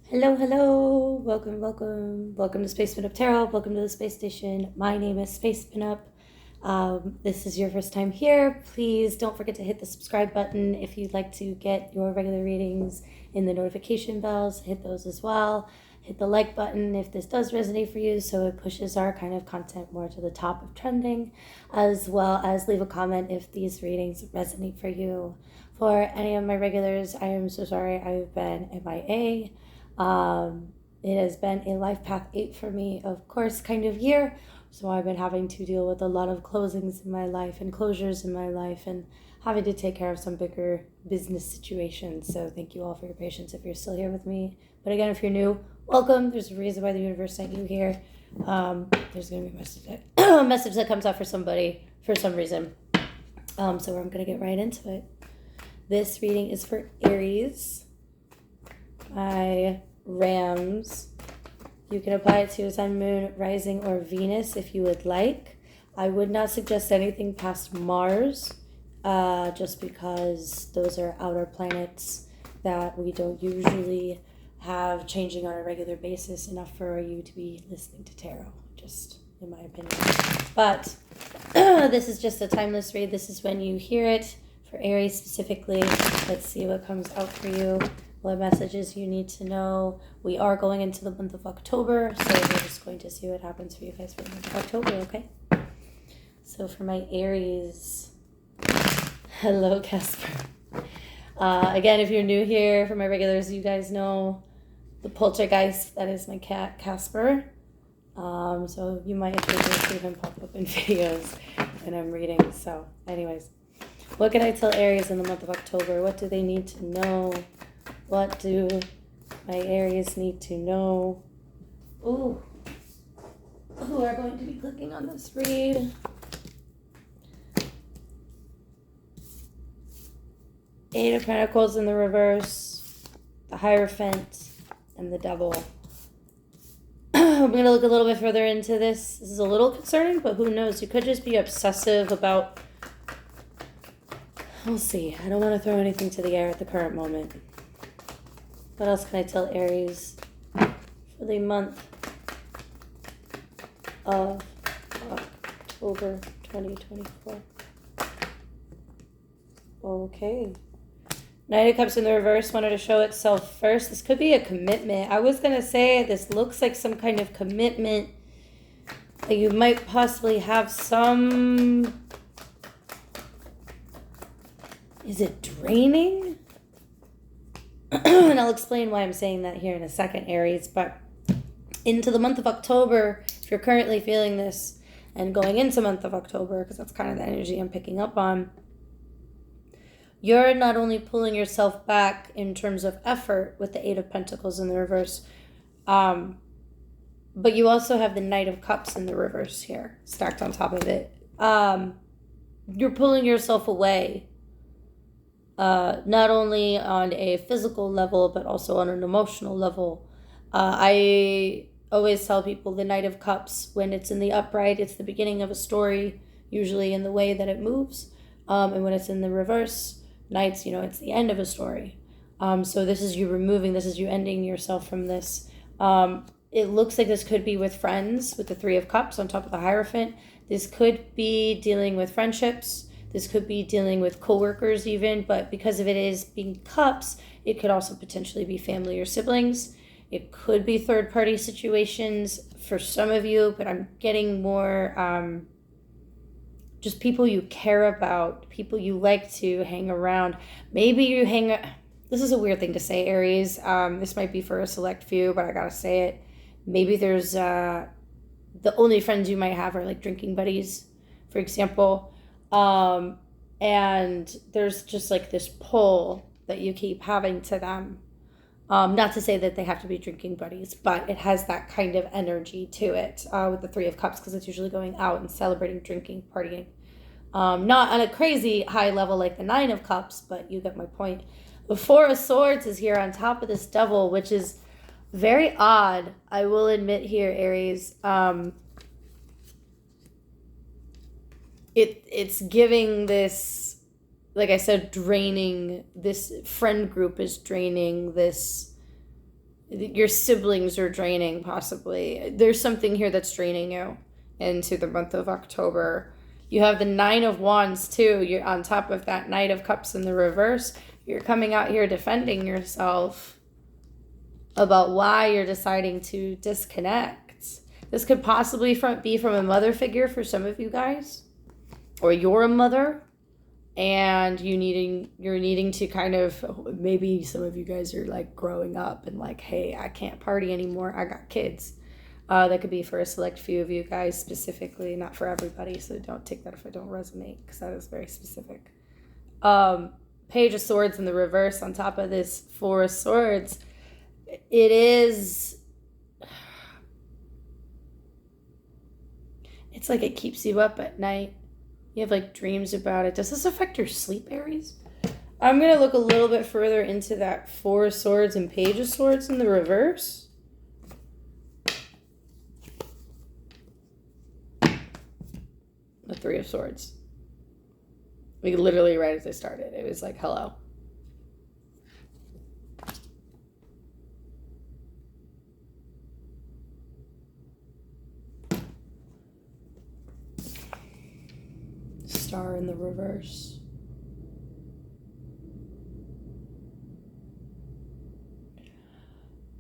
Hello, hello. Welcome to Space Pinup Tarot. Welcome to the space station. My name is Space Pinup. This is your first time here. Please don't forget to hit the subscribe button if you'd like to get your regular readings in the notification bells. Hit those as well. Hit the like button if this does resonate for you, so it pushes our kind of content more to the top of trending, as well as leave a comment if these readings resonate for you. For any of my regulars, I am so sorry I've been MIA. It has been a life path 8 for me, of course, kind of year. So I've been having to deal with a lot of closings in my life and closures in my life and having to take care of some bigger business situations. So thank you all for your patience if you're still here with me. But again, if you're new, welcome. There's a reason why the universe sent you here. There's going to be a message that comes out for somebody for some reason. So I'm going to get right into it. This reading is for Aries by Rams. You can apply it to your sun, moon, rising, or Venus if you would like. I would not suggest anything past Mars, just because those are outer planets that we don't usually have changing on a regular basis enough for you to be listening to tarot, just in my opinion. But this is just a timeless read. This is when you hear it. For Aries specifically, let's see what comes out for you. What messages you need to know. We are going into the month of October, so we're just going to see what happens for you guys for the month of October, okay? So for my Aries, hello, Casper. Again, if you're new here, for my regulars, you guys know the poltergeist. That is my cat, Casper. So you might have seen him pop up in videos when I'm reading. So anyways, what can I tell Aries in the month of October? What do they need to know? What do my Aries need to know? Ooh. Who are going to be clicking on this read? Eight of Pentacles in the reverse, the Hierophant, and the Devil. I'm going to look a little bit further into this. This is a little concerning, but who knows? You could just be obsessive about... We'll see. I don't want to throw anything to the air at the current moment. What else can I tell Aries for the month of October 2024? Okay. Knight of Cups in the reverse wanted to show itself first. This could be a commitment. I was going to say this looks like some kind of commitment that you might possibly have some... Is it draining? And I'll explain why I'm saying that here in a second, Aries. But into the month of October, if you're currently feeling this, and going into month of October, because that's kind of the energy I'm picking up on, you're not only pulling yourself back in terms of effort with the Eight of Pentacles in the reverse, but you also have the Knight of Cups in the reverse here, stacked on top of it. You're pulling yourself away. Not only on a physical level, but also on an emotional level. I always tell people the Knight of Cups, when it's in the upright, it's the beginning of a story, usually in the way that it moves. And when it's in the reverse, Knights, it's the end of a story. So this is you removing, this is you ending yourself from this. It looks like this could be with friends, with the Three of Cups on top of the Hierophant. This could be dealing with friendships. This could be dealing with coworkers even, but because of it is being cups, it could also potentially be family or siblings. It could be third-party situations for some of you, but I'm getting more just people you care about, people you like to hang around. Maybe you hang... This is a weird thing to say, Aries. This might be for a select few, but I gotta say it. Maybe there's... the only friends you might have are like drinking buddies, for example. And there's just like this pull that you keep having to them. Not to say that they have to be drinking buddies, but it has that kind of energy to it with the Three of Cups, because it's usually going out and celebrating, drinking, partying. Not on a crazy high level like the Nine of Cups, but you get my point. The Four of Swords is here on top of this Devil, which is very odd, I will admit here, Aries. It's giving this, like I said, draining. This friend group is draining. This Your siblings are draining, possibly. There's something here that's draining you into the month of October. You have the Nine of Wands, too. You're on top of that Knight of Cups in the reverse. You're coming out here defending yourself about why you're deciding to disconnect. This could possibly be from a mother figure for some of you guys. Or you're a mother. And you're needing to kind of, maybe some of you guys are like growing up and like, hey, I can't party anymore. I got kids. That could be for a select few of you guys specifically, not for everybody. So don't take that if I don't resonate, because that is very specific. Page of Swords in the reverse on top of this Four of Swords. It's like it keeps you up at night. You have like dreams about it. Does this affect your sleep, Aries? I'm going to look a little bit further into that Four of Swords and Page of Swords in the reverse. The Three of Swords. Like literally right as I started. It was like, hello. Star in the reverse.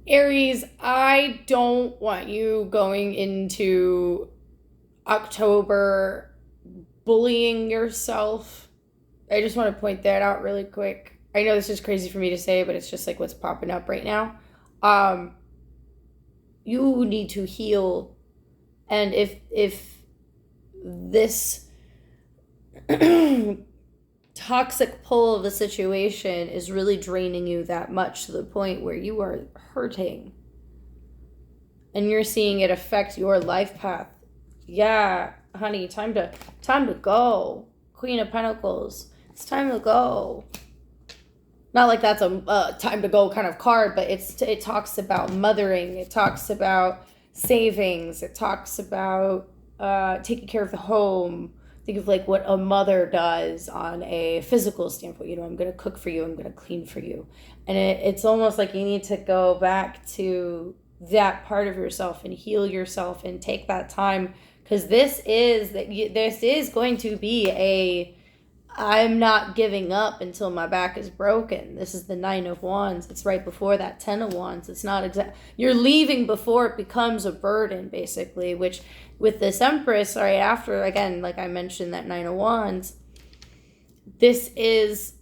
Aries, I don't want you going into October bullying yourself. I just want to point that out really quick. I know this is crazy for me to say, but it's just like what's popping up right now. You need to heal. And if this toxic pull of the situation is really draining you that much to the point where you are hurting and you're seeing it affect your life path, yeah, honey, time to go. Queen of Pentacles, it's time to go. Not like that's a time to go kind of card, but it talks about mothering, it talks about savings, it talks about taking care of the home. Think of like what a mother does on a physical standpoint. You know, I'm going to cook for you. I'm going to clean for you. And it's almost like you need to go back to that part of yourself and heal yourself and take that time. Because this is going to be I'm not giving up until my back is broken. This is the Nine of Wands. It's right before that Ten of Wands. It's not you're leaving before it becomes a burden, basically, which with this Empress, right after, again, like I mentioned, that Nine of Wands, this is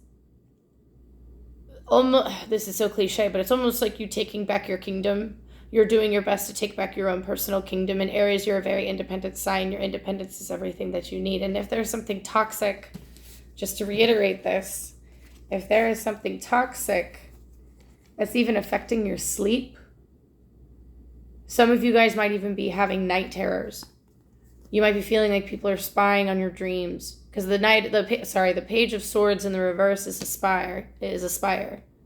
almost, this is so cliche, but it's almost like you taking back your kingdom. You're doing your best to take back your own personal kingdom. In Aries, you're a very independent sign. Your independence is everything that you need. And if there's something toxic, just to reiterate this, if there is something toxic that's even affecting your sleep, some of you guys might even be having night terrors. You might be feeling like people are spying on your dreams. Because the Page of Swords in the reverse is a spire.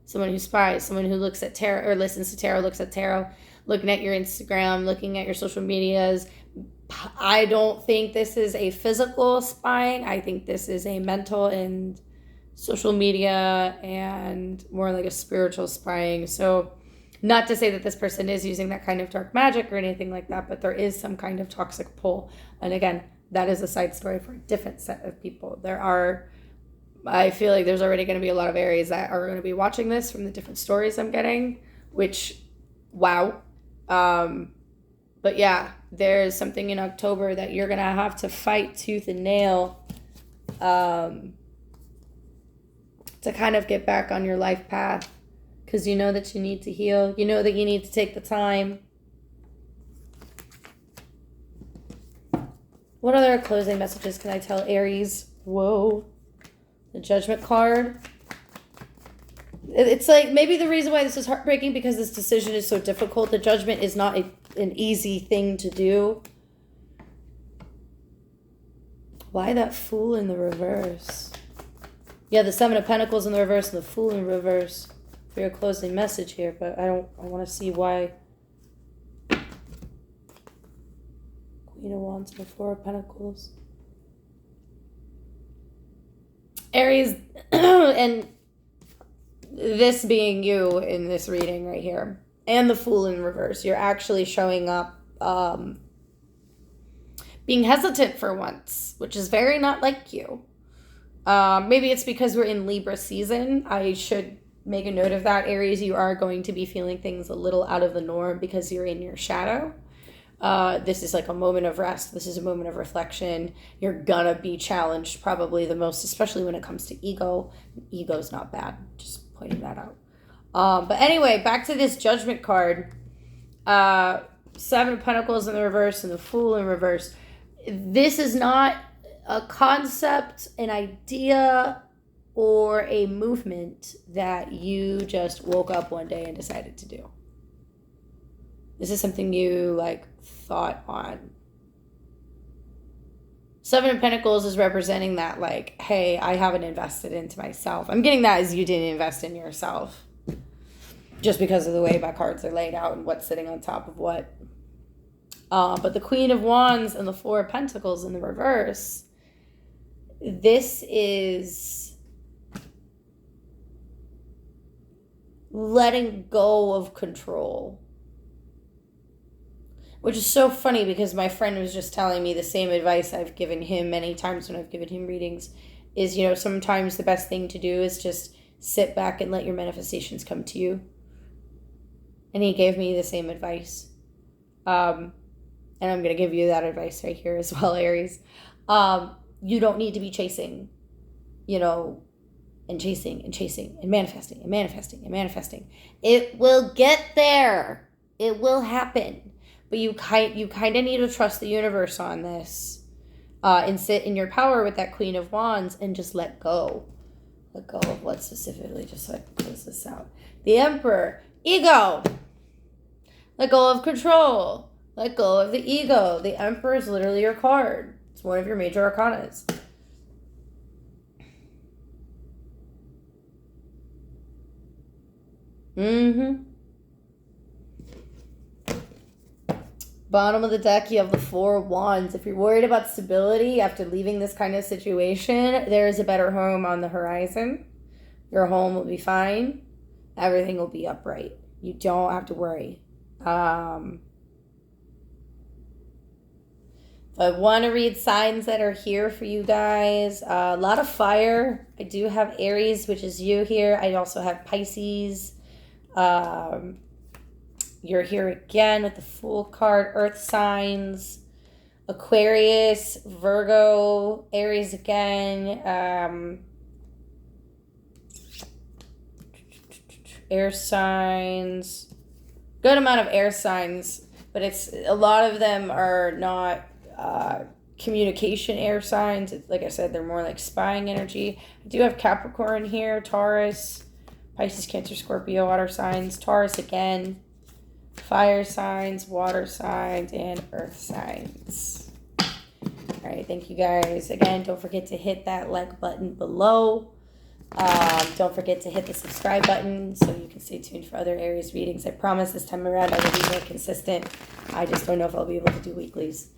Someone who spies, someone who looks at tarot or listens to tarot, looks at tarot, looking at your Instagram, looking at your social medias. I don't think this is a physical spying. I think this is a mental and social media and more like a spiritual spying. So not to say that this person is using that kind of dark magic or anything like that, but there is some kind of toxic pull. And again, that is a side story for a different set of people. I feel like there's already going to be a lot of Aries that are going to be watching this from the different stories I'm getting, which, wow. But yeah, there's something in October that you're going to have to fight tooth and nail to kind of get back on your life path. Because you know that you need to heal. You know that you need to take the time. What other closing messages can I tell Aries? Whoa. The Judgment card. It's like maybe the reason why this is heartbreaking because this decision is so difficult. The Judgment is not an easy thing to do. Why that Fool in the reverse? Yeah, the Seven of Pentacles in the reverse and the Fool in reverse for your closing message here, but I want to see why. Queen of Wands and the Four of Pentacles. Aries, and this being you in this reading right here, and the Fool in reverse. You're actually showing up being hesitant for once, which is very not like you. Maybe it's because we're in Libra season. I should make a note of that. Aries, you are going to be feeling things a little out of the norm because you're in your shadow. This is like a moment of rest. This is a moment of reflection. You're gonna be challenged probably the most, especially when it comes to ego. Ego's not bad. Just pointing that out. But anyway, back to this Judgment card. Seven of Pentacles in the reverse and the Fool in reverse. This is not a concept, an idea, or a movement that you just woke up one day and decided to do. This is something you thought on. Seven of Pentacles is representing that hey, I haven't invested into myself. I'm getting that as you didn't invest in yourself. Just because of the way my cards are laid out and what's sitting on top of what. But the Queen of Wands and the Four of Pentacles in the reverse, this is letting go of control. Which is so funny because my friend was just telling me the same advice I've given him many times when I've given him readings is, sometimes the best thing to do is just sit back and let your manifestations come to you. And he gave me the same advice. And I'm going to give you that advice right here as well, Aries. You don't need to be chasing, and chasing and chasing and manifesting and manifesting and manifesting. It will get there. It will happen. But you kind of need to trust the universe on this and sit in your power with that Queen of Wands and just let go. Let go of what specifically, just so I can close this out. The Emperor, ego. Let go of control. Let go of the ego. The Emperor is literally your card. It's one of your major arcanas. Bottom of the deck, you have the Four of Wands. If you're worried about stability after leaving this kind of situation, there is a better home on the horizon. Your home will be fine. Everything will be upright. You don't have to worry. If I want to read signs that are here for you guys, a lot of fire. I do have Aries, which is you here. I also have Pisces. You're here again with the Fool card. Earth signs. Aquarius, Virgo, Aries again. Air signs. Good amount of air signs, but a lot of them are not communication air signs. Like I said, they're more like spying energy. I do have Capricorn here, Taurus, Pisces, Cancer, Scorpio, water signs, Taurus again, fire signs, water signs, and earth signs. All right, thank you guys. Again, don't forget to hit that like button below. Don't forget to hit the subscribe button so you can stay tuned for other Aries readings. I promise this time around I will be more consistent. I just don't know if I'll be able to do weeklies.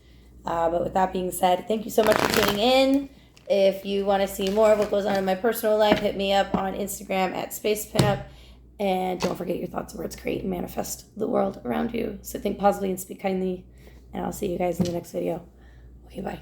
But with that being said, thank you so much for tuning in. If you want to see more of what goes on in my personal life, hit me up on Instagram at SpacePinup. And don't forget your thoughts and words create and manifest the world around you. So think positively and speak kindly. And I'll see you guys in the next video. Okay, bye.